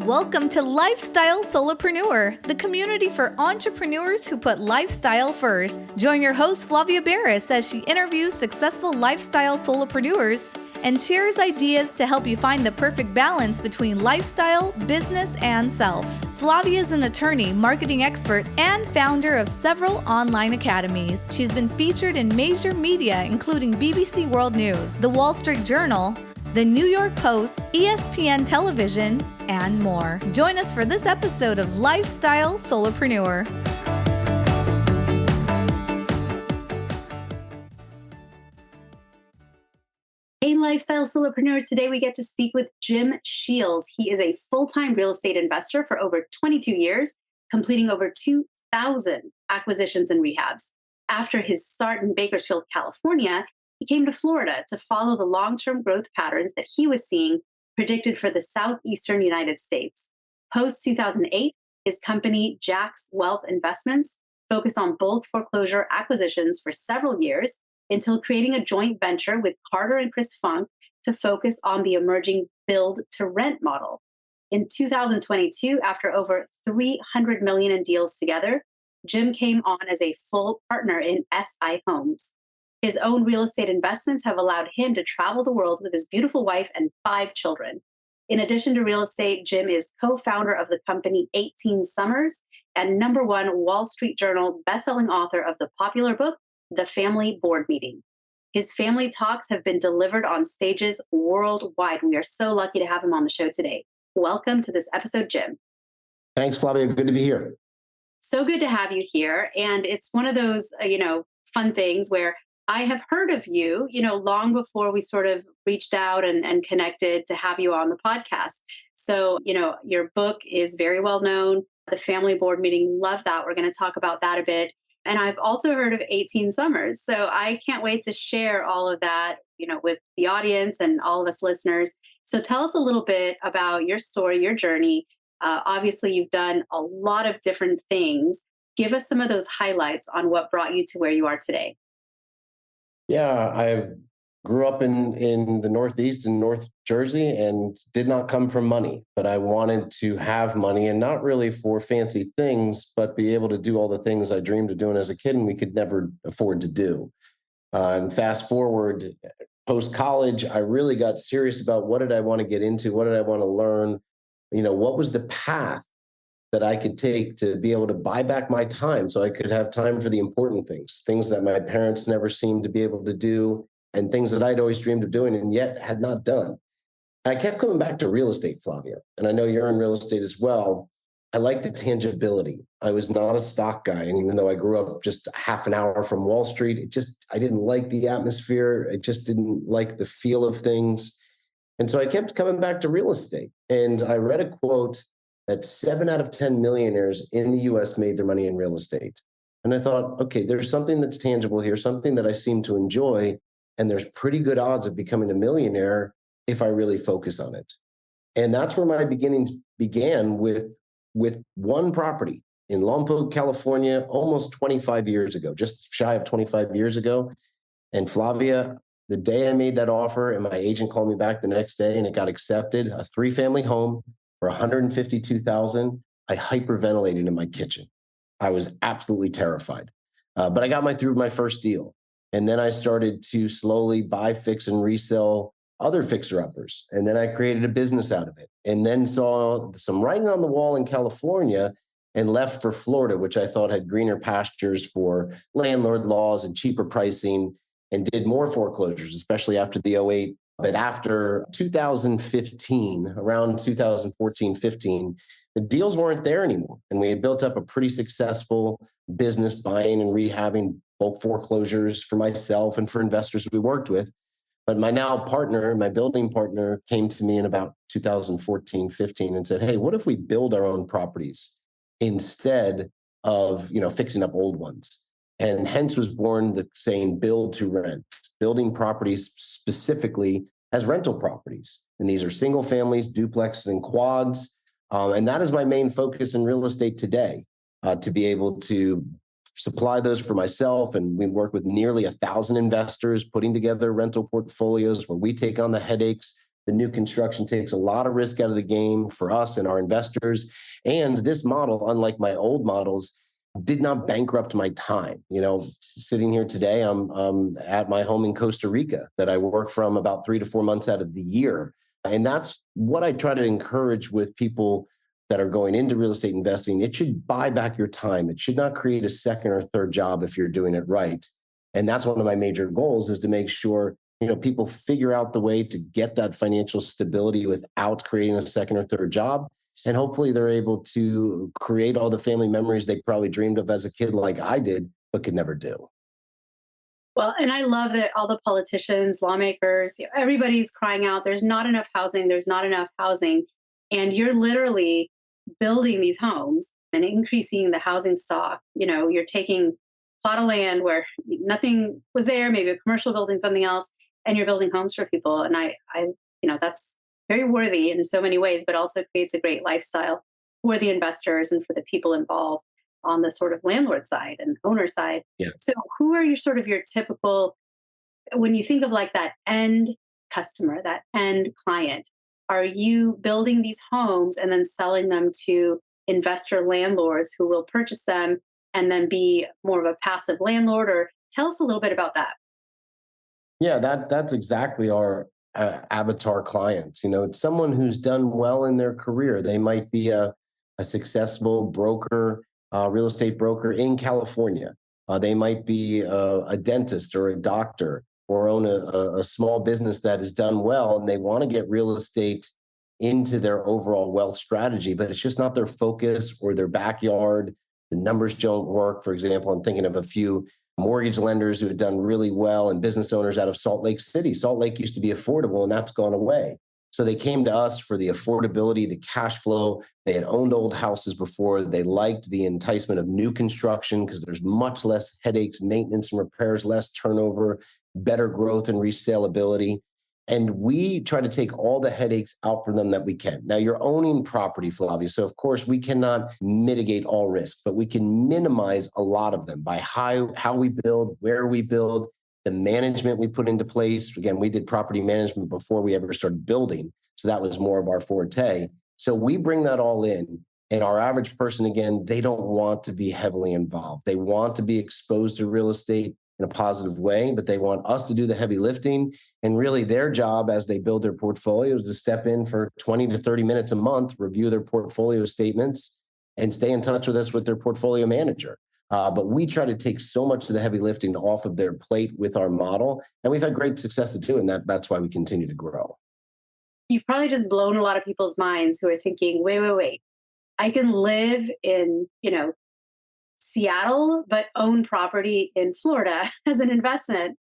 Welcome to Lifestyle Solopreneur, the community for entrepreneurs who put lifestyle first. Join your host, Flavia Barris, as she interviews successful lifestyle solopreneurs and shares ideas to help you find the perfect balance between lifestyle, business, and self. Flavia is an attorney, marketing expert, and founder of several online academies. She's been featured in major media, including BBC World News, The Wall Street Journal, The New York Post, ESPN Television, and more. Join us for this episode of Lifestyle Solopreneur. Hey, Lifestyle Solopreneurs. Today we get to speak with Jim Sheils. He is a full-time real estate investor for over 22 years, completing over 2,000 acquisitions and rehabs. After his start in Bakersfield, California, he came to Florida to follow the long-term growth patterns that he was seeing predicted for the southeastern United States. Post-2008, his company, Jax Wealth Investments, focused on bulk foreclosure acquisitions for several years until creating a joint venture with Carter and Chris Funk to focus on the emerging build-to-rent model. In 2022, after over $300 million in deals together, Jim came on as a full partner in SI Homes. His own real estate investments have allowed him to travel the world with his beautiful wife and 5 children. In addition to real estate, Jim is co-founder of the company 18 Summers and #1 Wall Street Journal bestselling author of the popular book, The Family Board Meeting. His family talks have been delivered on stages worldwide. We are so lucky to have him on the show today. Welcome to this episode, Jim. Thanks, Flavia. Good to be here. So good to have you here. And it's one of those, fun things where I have heard of you, long before we sort of reached out and connected to have you on the podcast. So, your book is very well known. The Family Board Meeting, love that. We're going to talk about that a bit. And I've also heard of 18 Summers. So I can't wait to share all of that, with the audience and all of us listeners. So tell us a little bit about your story, your journey. Obviously, you've done a lot of different things. Give us some of those highlights on what brought you to where you are today. Yeah, I grew up in the Northeast in North Jersey and did not come from money, but I wanted to have money, and not really for fancy things, but be able to do all the things I dreamed of doing as a kid and we could never afford to do. And fast forward, post-college, I really got serious about what did I want to get into? What did I want to learn? What was the path that I could take to be able to buy back my time so I could have time for the important things that my parents never seemed to be able to do, and things that I'd always dreamed of doing and yet had not done. I kept coming back to real estate, Flavia, and I know you're in real estate as well. I like the tangibility. I was not a stock guy, and even though I grew up just half an hour from Wall Street, I didn't like the atmosphere. I just didn't like the feel of things. And so I kept coming back to real estate. And I read a quote that 7 out of 10 millionaires in the US made their money in real estate. And I thought, okay, there's something that's tangible here, something that I seem to enjoy, and there's pretty good odds of becoming a millionaire if I really focus on it. And that's where my beginnings began with one property in Lompoc, California, almost 25 years ago, just shy of 25 years ago. And Flavia, the day I made that offer and my agent called me back the next day and it got accepted, a 3-family home for $152,000, I hyperventilated in my kitchen. I was absolutely terrified. But I got through my first deal. And then I started to slowly buy, fix, and resell other fixer-uppers. And then I created a business out of it. And then saw some writing on the wall in California and left for Florida, which I thought had greener pastures for landlord laws and cheaper pricing, and did more foreclosures, especially after the '08. But after 2015, around 2014, 15, the deals weren't there anymore. And we had built up a pretty successful business buying and rehabbing bulk foreclosures for myself and for investors we worked with. But my now partner, my building partner, came to me in about 2014, 15 and said, hey, what if we build our own properties instead of, fixing up old ones? And hence was born the saying build to rent, building properties specifically as rental properties. And these are single families, duplexes, and quads. And that is my main focus in real estate today, to be able to supply those for myself. And we work with nearly 1,000 investors putting together rental portfolios where we take on the headaches, The new construction takes a lot of risk out of the game for us and our investors. And this model, unlike my old models, did not bankrupt my time. Sitting here today, I'm at my home in Costa Rica that I work from about 3 to 4 months out of the year. And that's what I try to encourage with people that are going into real estate investing. It should buy back your time. It should not create a second or third job if you're doing it right. And that's one of my major goals, is to make sure people figure out the way to get that financial stability without creating a second or third job. And hopefully they're able to create all the family memories they probably dreamed of as a kid, like I did, but could never do. Well, and I love that all the politicians, lawmakers, everybody's crying out, there's not enough housing, there's not enough housing. And you're literally building these homes and increasing the housing stock. You're taking a plot of land where nothing was there, maybe a commercial building, something else, and you're building homes for people. And I that's very worthy in so many ways, but also creates a great lifestyle for the investors and for the people involved on the sort of landlord side and owner side. Yeah. So who are your typical, when you think of like that end customer, that end client, are you building these homes and then selling them to investor landlords who will purchase them and then be more of a passive landlord? Or tell us a little bit about that. Yeah, that's exactly our avatar clients. It's someone who's done well in their career. They might be a successful broker, real estate broker in California. They might be a dentist or a doctor, or own a small business that has done well, and they want to get real estate into their overall wealth strategy, but it's just not their focus or their backyard. The numbers don't work. For example, I'm thinking of a few mortgage lenders who had done really well and business owners out of Salt Lake City. Salt Lake used to be affordable, and that's gone away. So they came to us for the affordability, the cash flow. They had owned old houses before. They liked the enticement of new construction because there's much less headaches, maintenance and repairs, less turnover, better growth and resaleability. And we try to take all the headaches out for them that we can. Now, you're owning property, Flavia. So, of course, we cannot mitigate all risks, but we can minimize a lot of them by how we build, where we build, the management we put into place. Again, we did property management before we ever started building. So that was more of our forte. So we bring that all in. And our average person, again, they don't want to be heavily involved. They want to be exposed to real estate in a positive way, but they want us to do the heavy lifting. And really their job as they build their portfolio is to step in for 20 to 30 minutes a month, review their portfolio statements, and stay in touch with us with their portfolio manager. But we try to take so much of the heavy lifting off of their plate with our model. And we've had great success at doing that. That's why we continue to grow. You've probably just blown a lot of people's minds who are thinking, wait. I can live in, Seattle, but own property in Florida as an investment.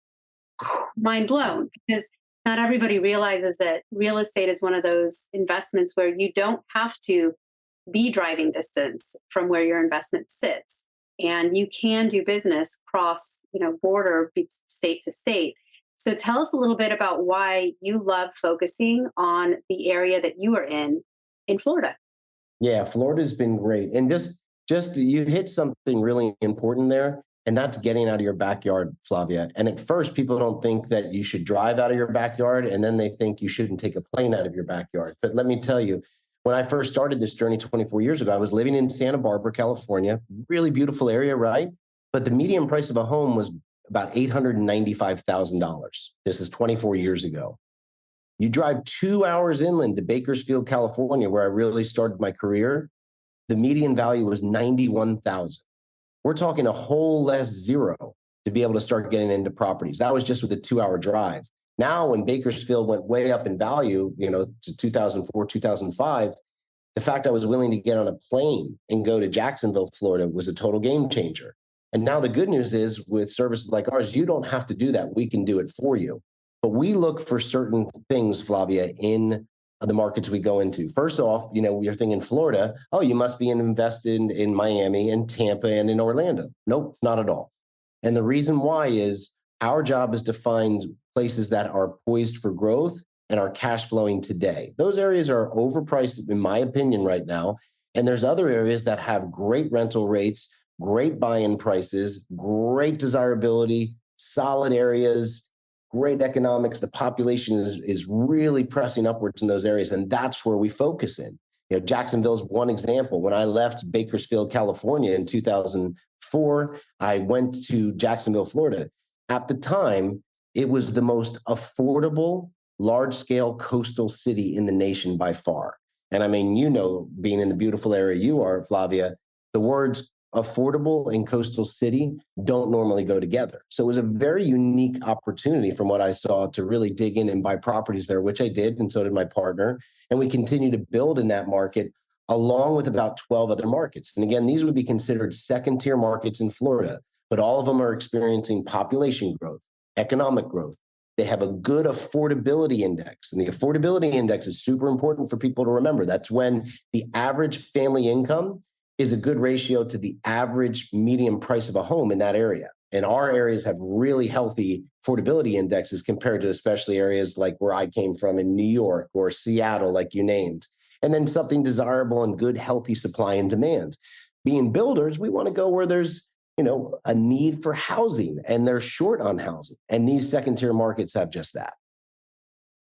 Mind blown, because not everybody realizes that real estate is one of those investments where you don't have to be driving distance from where your investment sits. And you can do business cross, border state to state. So tell us a little bit about why you love focusing on the area that you are in Florida. Yeah, Florida's been great. And just you hit something really important there, and that's getting out of your backyard, Flavia. And at first, people don't think that you should drive out of your backyard, and then they think you shouldn't take a plane out of your backyard. But let me tell you, when I first started this journey 24 years ago, I was living in Santa Barbara, California, really beautiful area, right? But the median price of a home was about $895,000. This is 24 years ago. You drive 2 hours inland to Bakersfield, California, where I really started my career. The median value was $91,000. We're talking a whole less zero to be able to start getting into properties. That was just with a 2-hour drive. Now, when Bakersfield went way up in value, to 2004, 2005, the fact I was willing to get on a plane and go to Jacksonville, Florida was a total game changer. And now the good news is with services like ours, you don't have to do that. We can do it for you. But we look for certain things, Flavia, in the markets we go into. First off, you're thinking Florida, oh, you must be invested in Miami and Tampa and in Orlando. Nope, not at all. And the reason why is our job is to find places that are poised for growth and are cash flowing today. Those areas are overpriced, in my opinion, right now. And there's other areas that have great rental rates, great buy-in prices, great desirability, solid areas, great economics. The population is really pressing upwards in those areas. And that's where we focus in. Jacksonville is one example. When I left Bakersfield, California in 2004, I went to Jacksonville, Florida. At the time, it was the most affordable, large-scale coastal city in the nation by far. And I mean, being in the beautiful area you are, Flavia, the words affordable and coastal city don't normally go together. So it was a very unique opportunity from what I saw to really dig in and buy properties there, which I did, and so did my partner. And we continue to build in that market along with about 12 other markets. And again, these would be considered second-tier markets in Florida, but all of them are experiencing population growth, economic growth. They have a good affordability index. And the affordability index is super important for people to remember. That's when the average family income is a good ratio to the average median price of a home in that area. And our areas have really healthy affordability indexes compared to especially areas like where I came from in New York or Seattle, like you named. And then something desirable and good, healthy supply and demand. Being builders, we want to go where there's a need for housing and they're short on housing. And these second tier markets have just that.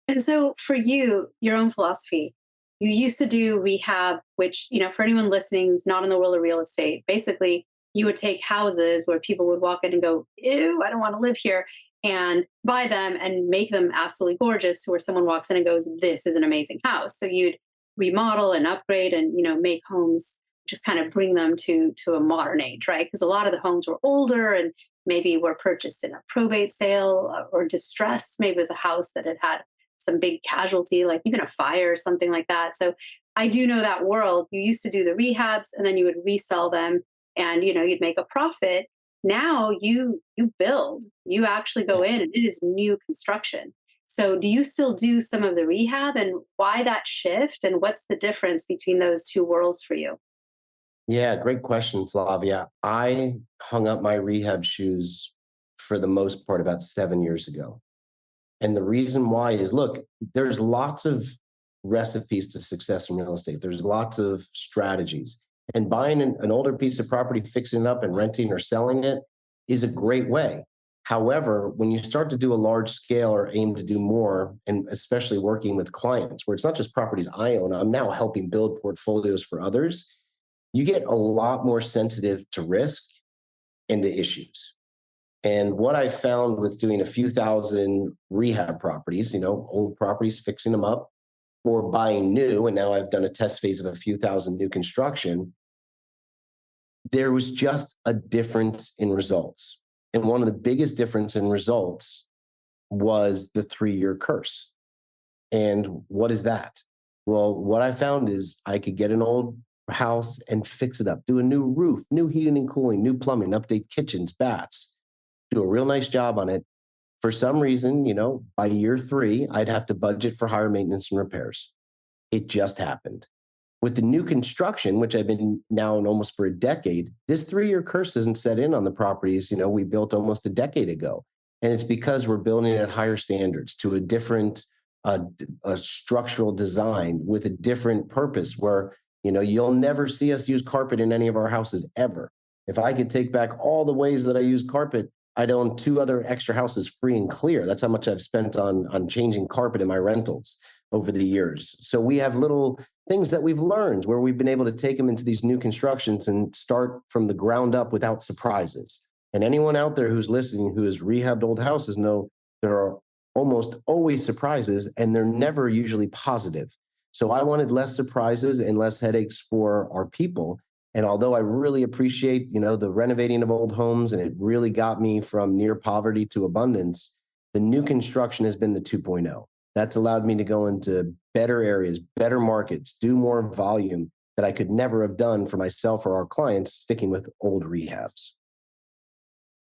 And so for you, your own philosophy, you used to do rehab, which, for anyone listening who's not in the world of real estate, basically you would take houses where people would walk in and go, ew, I don't want to live here, and buy them and make them absolutely gorgeous to where someone walks in and goes, this is an amazing house. So you'd remodel and upgrade and, make homes, just kind of bring them to a modern age, right? Because a lot of the homes were older and maybe were purchased in a probate sale or distressed. Maybe it was a house that had some big casualty, like even a fire or something like that. So I do know that world. You used to do the rehabs and then you would resell them and, you'd make a profit. Now you build, you actually go in and it is new construction. So do you still do some of the rehab, and why that shift, and what's the difference between those two worlds for you? Yeah, great question, Flavia. I hung up my rehab shoes for the most part about 7 years ago. And the reason why is, look, there's lots of recipes to success in real estate. There's lots of strategies. And buying an older piece of property, fixing it up and renting or selling it is a great way. However, when you start to do a large scale or aim to do more, and especially working with clients, where it's not just properties I own, I'm now helping build portfolios for others, you get a lot more sensitive to risk and to issues. And what I found with doing a few thousand rehab properties, old properties, fixing them up, or buying new, and now I've done a test phase of a few thousand new construction, there was just a difference in results. And one of the biggest difference in results was the 3-year curse. And what is that? Well, what I found is I could get an old house and fix it up, do a new roof, new heating and cooling, new plumbing, update kitchens, baths, do a real nice job on it. For some reason, by year 3, I'd have to budget for higher maintenance and repairs. It just happened. With the new construction, which I've been now in almost for a decade, this 3-year curse isn't set in on the properties, we built almost a decade ago. And it's because we're building at higher standards to a different a structural design with a different purpose where, you'll never see us use carpet in any of our houses ever. If I could take back all the ways that I use carpet, I'd own 2 other extra houses free and clear. That's how much I've spent on changing carpet in my rentals over the years. So we have little things that we've learned where we've been able to take them into these new constructions and start from the ground up without surprises. And anyone out there who's listening who has rehabbed old houses know there are almost always surprises, and they're never usually positive. So I wanted less surprises and less headaches for our people. And although I really appreciate, the renovating of old homes, and it really got me from near poverty to abundance, the new construction has been the 2.0. That's allowed me to go into better areas, better markets, do more volume that I could never have done for myself or our clients sticking with old rehabs.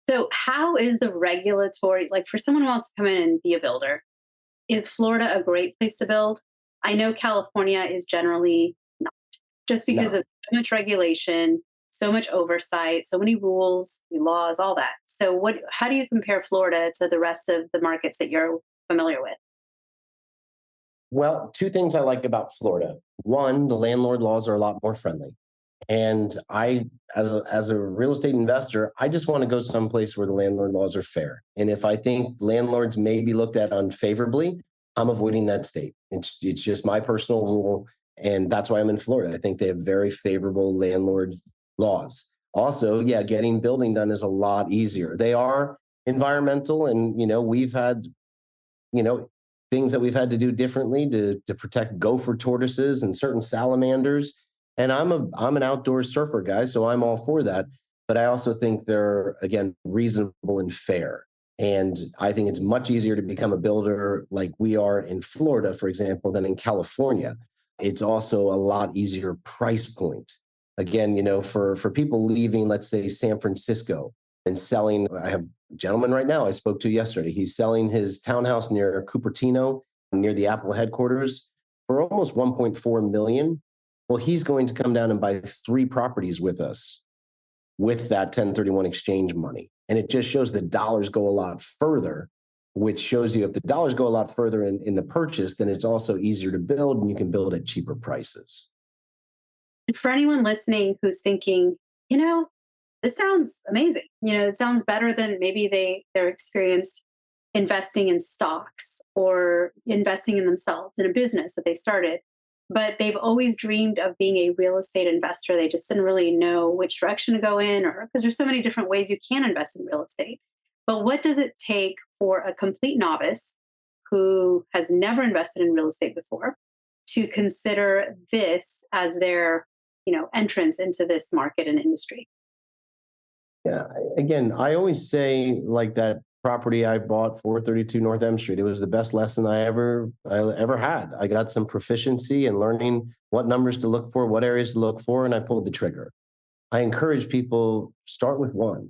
So how is the regulatory, like for someone who wants to come in and be a builder, is Florida a great place to build? I know California is generally not, just because of so much regulation, so much oversight, so many rules, laws, all that. So how do you compare Florida to the rest of the markets that you're familiar with? Well, 2 things I like about Florida. One, the landlord laws are a lot more friendly. And as a real estate investor, I just want to go someplace where the landlord laws are fair. And if I think landlords may be looked at unfavorably, I'm avoiding that state. It's just my personal rule. And that's why I'm in Florida. I think they have very favorable landlord laws. Also, yeah, getting building done is a lot easier. They are environmental, and we've had you know things that we've had to do differently to protect gopher tortoises and certain salamanders. And I'm an outdoor surfer guy, so I'm all for that. But I also think they're, again, reasonable and fair. And I think it's much easier to become a builder like we are in Florida, for example, than in California. It's also a lot easier price point. Again, for people leaving, let's say, San Francisco and selling, I have a gentleman right now I spoke to yesterday. He's selling his townhouse near Cupertino, near the Apple headquarters, for almost 1.4 million. Well, he's going to come down and buy 3 properties with us with that 1031 exchange money. And it just shows the dollars go a lot further, which shows you if the dollars go a lot further in the purchase, then it's also easier to build and you can build at cheaper prices. And for anyone listening who's thinking, this sounds amazing. It sounds better than maybe they're experienced investing in stocks or investing in themselves in a business that they started, but they've always dreamed of being a real estate investor. They just didn't really know which direction to go in, or because there's so many different ways you can invest in real estate. But what does it take for a complete novice who has never invested in real estate before to consider this as their, entrance into this market and industry? Yeah, again, I always say, like, that property I bought, 432 North M Street, it was the best lesson I ever had. I got some proficiency in learning what numbers to look for, what areas to look for, and I pulled the trigger. I encourage people, start with one.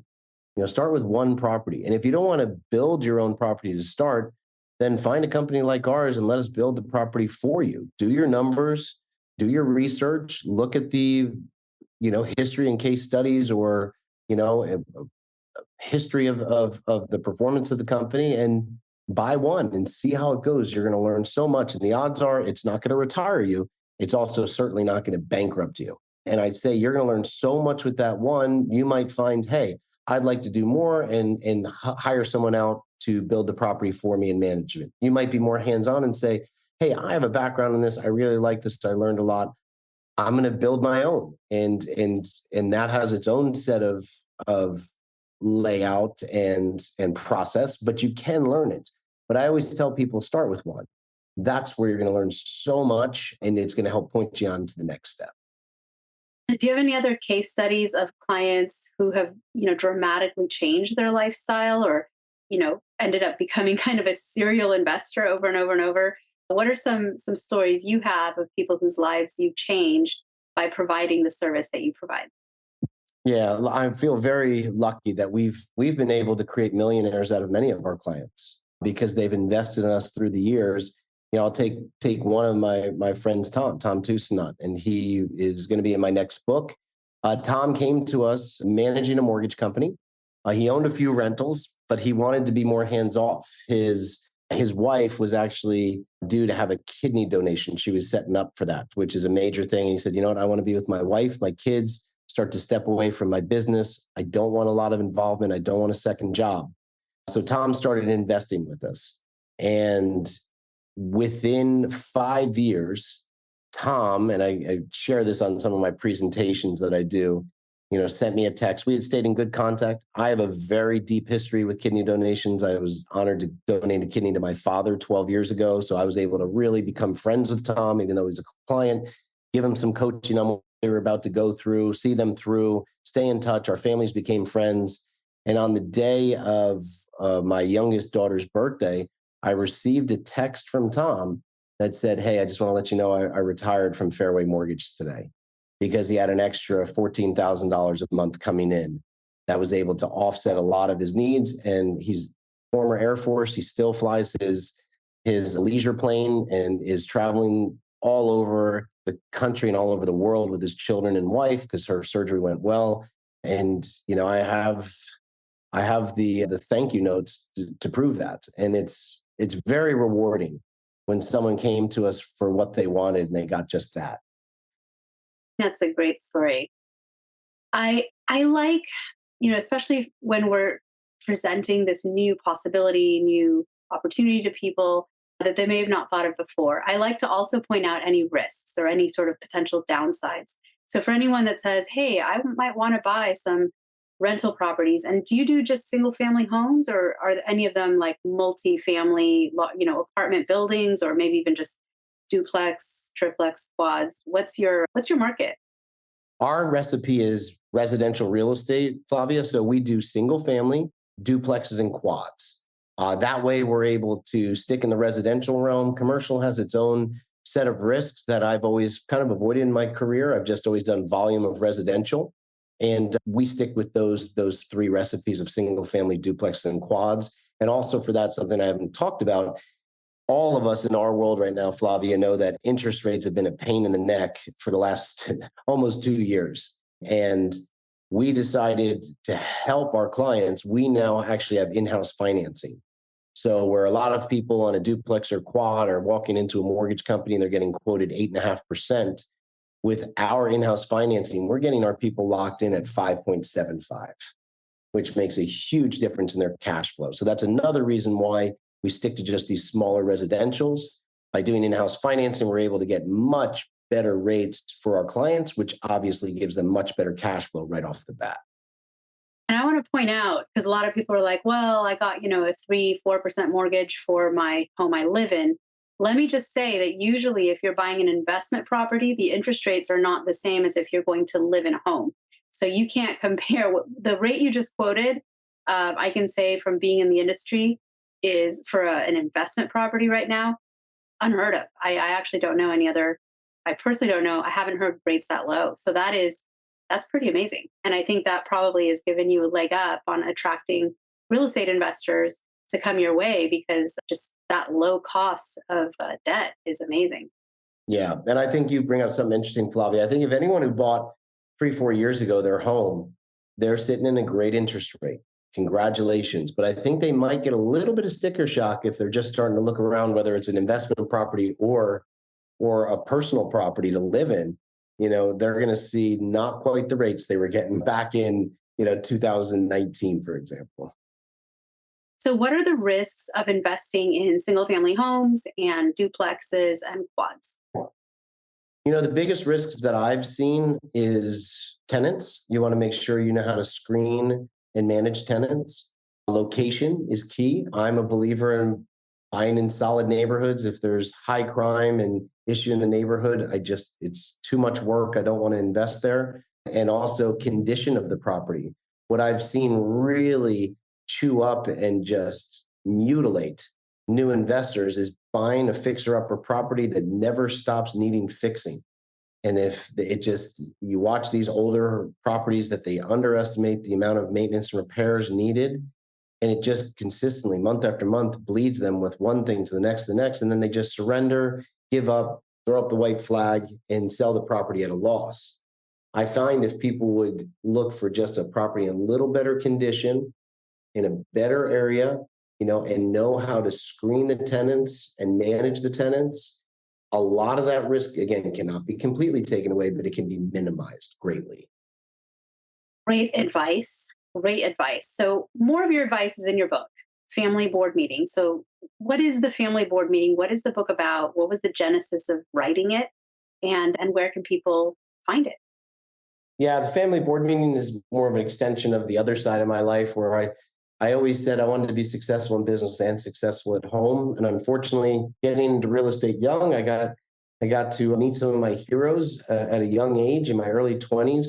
Start with one property. And if you don't want to build your own property to start, then find a company like ours and let us build the property for you. Do your numbers, do your research, look at the, history and case studies, or, history of the performance of the company, and buy one and see how it goes. You're going to learn so much. And the odds are it's not going to retire you. It's also certainly not going to bankrupt you. And I'd say you're going to learn so much with that one. You might find, hey, I'd like to do more and hire someone out to build the property for me in management. You might be more hands-on and say, hey, I have a background in this. I really like this. I learned a lot. I'm going to build my own. And that has its own set of layout and process, but you can learn it. But I always tell people, start with one. That's where you're going to learn so much, and it's going to help point you on to the next step. Do you have any other case studies of clients who have, dramatically changed their lifestyle, or, ended up becoming kind of a serial investor over and over and over? What are some stories you have of people whose lives you've changed by providing the service that you provide? Yeah, I feel very lucky that we've been able to create millionaires out of many of our clients because they've invested in us through the years. I'll take one of my friends, Tom Tusinot, and he is going to be in my next book. Tom came to us managing a mortgage company. He owned a few rentals, but he wanted to be more hands off. His wife was actually due to have a kidney donation. She was setting up for that, which is a major thing. And he said, I want to be with my wife, my kids, start to step away from my business. I don't want a lot of involvement. I don't want a second job. So Tom started investing with us. And within 5 years, Tom, and I share this on some of my presentations that I do, sent me a text. We had stayed in good contact. I have a very deep history with kidney donations. I was honored to donate a kidney to my father 12 years ago. So I was able to really become friends with Tom, even though he's a client, give him some coaching on what they were about to go through, see them through, stay in touch. Our families became friends. And on the day of my youngest daughter's birthday, I received a text from Tom that said, hey, I just want to let you know I retired from Fairway Mortgage today, because he had an extra $14,000 a month coming in that was able to offset a lot of his needs. And he's former Air Force. He still flies his leisure plane and is traveling all over the country and all over the world with his children and wife because her surgery went well. And, I have the thank you notes to prove that. And it's very rewarding when someone came to us for what they wanted and they got just that. That's a great story. I like, especially when we're presenting this new possibility, new opportunity to people that they may have not thought of before. I like to also point out any risks or any sort of potential downsides. So for anyone that says, "Hey, I might want to buy some rental properties," and do you do just single family homes, or are any of them like multi-family, apartment buildings, or maybe even just duplex, triplex, quads? What's your market? Our recipe is residential real estate, Flavia. So we do single family, duplexes, and quads. That way, we're able to stick in the residential realm. Commercial has its own set of risks that I've always kind of avoided in my career. I've just always done volume of residential. And we stick with those three recipes of single family, duplex, and quads. And also for that, something I haven't talked about, all of us in our world right now, Flavia, know that interest rates have been a pain in the neck for the last almost 2 years. And we decided to help our clients. We now actually have in-house financing. So where a lot of people on a duplex or quad are walking into a mortgage company and they're getting quoted 8.5%, with our in-house financing, we're getting our people locked in at 5.75, which makes a huge difference in their cash flow. So that's another reason why we stick to just these smaller residentials. By doing in-house financing, we're able to get much better rates for our clients, which obviously gives them much better cash flow right off the bat. And I want to point out, because a lot of people are like, well, I got, a 3-4% mortgage for my home I live in. Let me just say that usually if you're buying an investment property, the interest rates are not the same as if you're going to live in a home. So you can't compare the rate you just quoted. I can say from being in the industry is for an investment property right now, unheard of. I actually don't know any other. I personally don't know. I haven't heard rates that low. So that's pretty amazing. And I think that probably has given you a leg up on attracting real estate investors to come your way, because just that low cost of debt is amazing. Yeah. And I think you bring up something interesting, Flavia. I think if anyone who bought 3-4 years ago their home, they're sitting in a great interest rate. Congratulations. But I think they might get a little bit of sticker shock if they're just starting to look around, whether it's an investment property or a personal property to live in. They're going to see not quite the rates they were getting back in, 2019, for example. So what are the risks of investing in single family homes and duplexes and quads? The biggest risks that I've seen is tenants. You want to make sure you know how to screen and manage tenants. Location is key. I'm a believer in buying in solid neighborhoods. If there's high crime and issue in the neighborhood, it's too much work. I don't want to invest there. And also condition of the property. What I've seen really chew up and just mutilate new investors is buying a fixer-upper property that never stops needing fixing. And if you watch these older properties that they underestimate the amount of maintenance and repairs needed, and it just consistently, month after month, bleeds them with one thing to the next, and then they just surrender, give up, throw up the white flag, and sell the property at a loss. I find if people would look for just a property in a little better condition, in a better area, and know how to screen the tenants and manage the tenants, a lot of that risk, again, cannot be completely taken away, but it can be minimized greatly. Great advice. Great advice. So more of your advice is in your book, Family Board Meeting. So what is the Family Board Meeting? What is the book about? What was the genesis of writing it? And where can people find it? Yeah, the Family Board Meeting is more of an extension of the other side of my life, where I always said I wanted to be successful in business and successful at home. And unfortunately, getting into real estate young, I got to meet some of my heroes at a young age in my early 20s.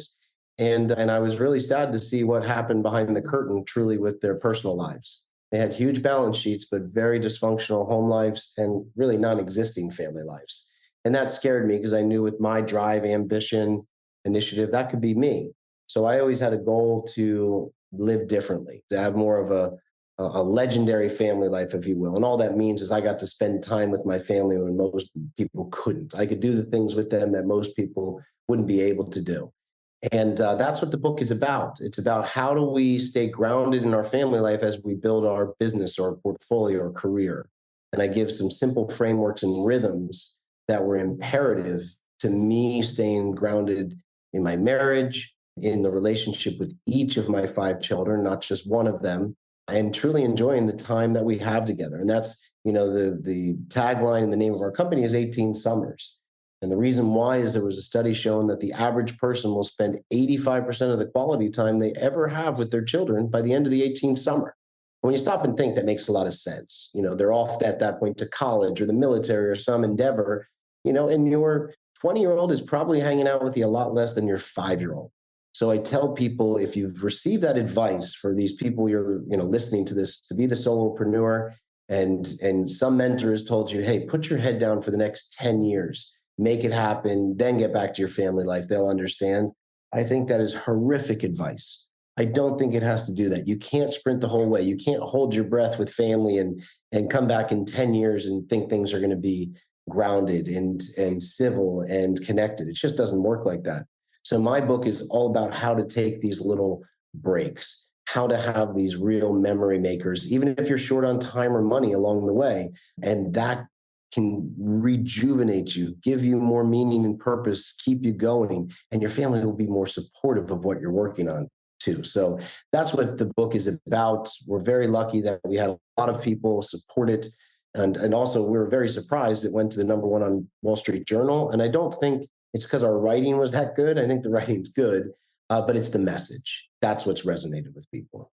And I was really sad to see what happened behind the curtain, truly, with their personal lives. They had huge balance sheets, but very dysfunctional home lives and really non-existing family lives. And that scared me because I knew with my drive, ambition, initiative, that could be me. So I always had a goal to live differently, to have more of a legendary family life, if you will. And all that means is I got to spend time with my family when most people couldn't. I could do the things with them that most people wouldn't be able to do. And that's what the book is about. It's about how do we stay grounded in our family life as we build our business or portfolio or career. And I give some simple frameworks and rhythms that were imperative to me staying grounded in my marriage, in the relationship with each of my 5 children, not just one of them, and truly enjoying the time that we have together. And that's, the tagline and the name of our company is 18 Summers. And the reason why is there was a study showing that the average person will spend 85% of the quality time they ever have with their children by the end of the 18th summer. When you stop and think, that makes a lot of sense. They're off at that point to college or the military or some endeavor, and your 20-year-old is probably hanging out with you a lot less than your 5-year-old. So I tell people, if you've received that advice for these people you're listening to this, to be the solopreneur, and some mentor has told you, hey, put your head down for the next 10 years, make it happen, then get back to your family life, they'll understand. I think that is horrific advice. I don't think it has to do that. You can't sprint the whole way. You can't hold your breath with family and come back in 10 years and think things are going to be grounded and civil and connected. It just doesn't work like that. So my book is all about how to take these little breaks, how to have these real memory makers, even if you're short on time or money along the way. And that can rejuvenate you, give you more meaning and purpose, keep you going, and your family will be more supportive of what you're working on too. So that's what the book is about. We're very lucky that we had a lot of people support it. And also we were very surprised it went to the #1 on Wall Street Journal. And I don't think it's because our writing was that good. I think the writing's good, but it's the message. That's what's resonated with people.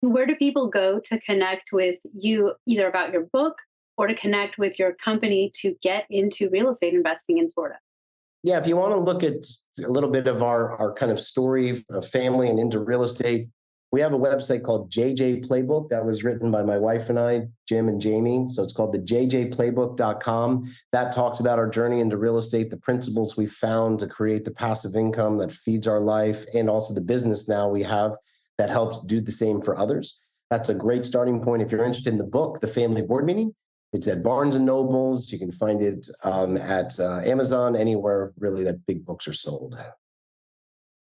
Where do people go to connect with you, either about your book or to connect with your company to get into real estate investing in Florida? Yeah, if you want to look at a little bit of our kind of story of family and into real estate, we have a website called JJ Playbook that was written by my wife and I, Jim and Jamie. So it's called the jjplaybook.com. That talks about our journey into real estate, the principles we found to create the passive income that feeds our life, and also the business now we have that helps do the same for others. That's a great starting point. If you're interested in the book, The Family Board Meeting, it's at Barnes and Nobles. You can find it at Amazon, anywhere really that big books are sold.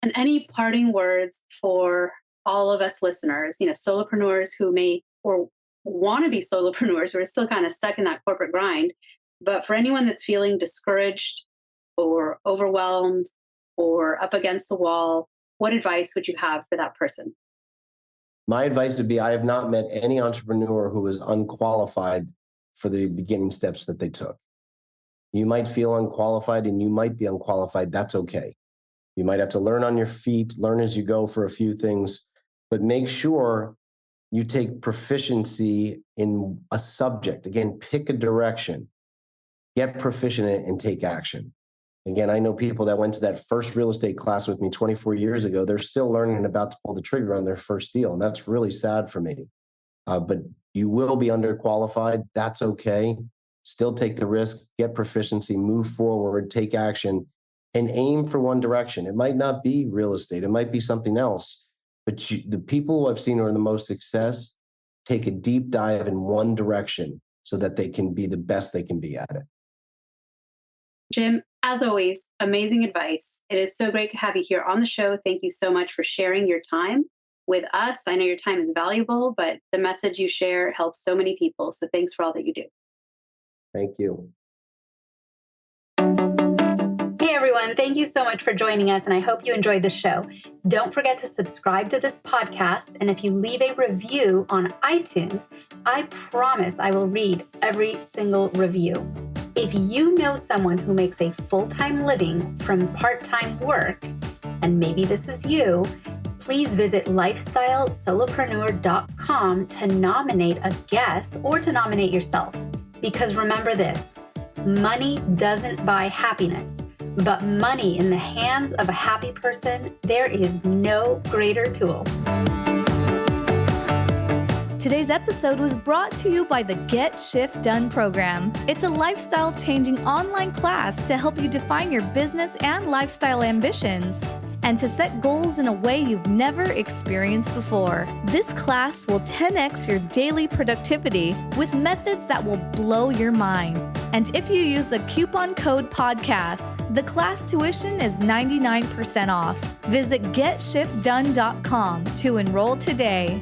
And any parting words for all of us listeners, solopreneurs who may or want to be solopreneurs who are still kind of stuck in that corporate grind, but for anyone that's feeling discouraged or overwhelmed or up against the wall, what advice would you have for that person? My advice would be, I have not met any entrepreneur who was unqualified for the beginning steps that they took. You might feel unqualified and you might be unqualified. That's okay. You might have to learn on your feet, learn as you go for a few things, but make sure you take proficiency in a subject. Again, pick a direction, get proficient in it, and take action. Again, I know people that went to that first real estate class with me 24 years ago. They're still learning and about to pull the trigger on their first deal. And that's really sad for me. But you will be underqualified. That's okay. Still take the risk, get proficiency, move forward, take action, and aim for one direction. It might not be real estate. It might be something else. But the people who I've seen who are the most success take a deep dive in one direction so that they can be the best they can be at it. Jim, as always, amazing advice. It is so great to have you here on the show. Thank you so much for sharing your time with us. I know your time is valuable, but the message you share helps so many people. So thanks for all that you do. Thank you. Hey everyone, thank you so much for joining us, and I hope you enjoyed the show. Don't forget to subscribe to this podcast, and if you leave a review on iTunes, I promise I will read every single review. If you know someone who makes a full-time living from part-time work, and maybe this is you, please visit lifestylesolopreneur.com to nominate a guest or to nominate yourself. Because remember this, money doesn't buy happiness, but money in the hands of a happy person, there is no greater tool. Today's episode was brought to you by the Get Shift Done program. It's a lifestyle-changing online class to help you define your business and lifestyle ambitions and to set goals in a way you've never experienced before. This class will 10x your daily productivity with methods that will blow your mind. And if you use the coupon code podcast, the class tuition is 99% off. Visit GetShiftDone.com to enroll today.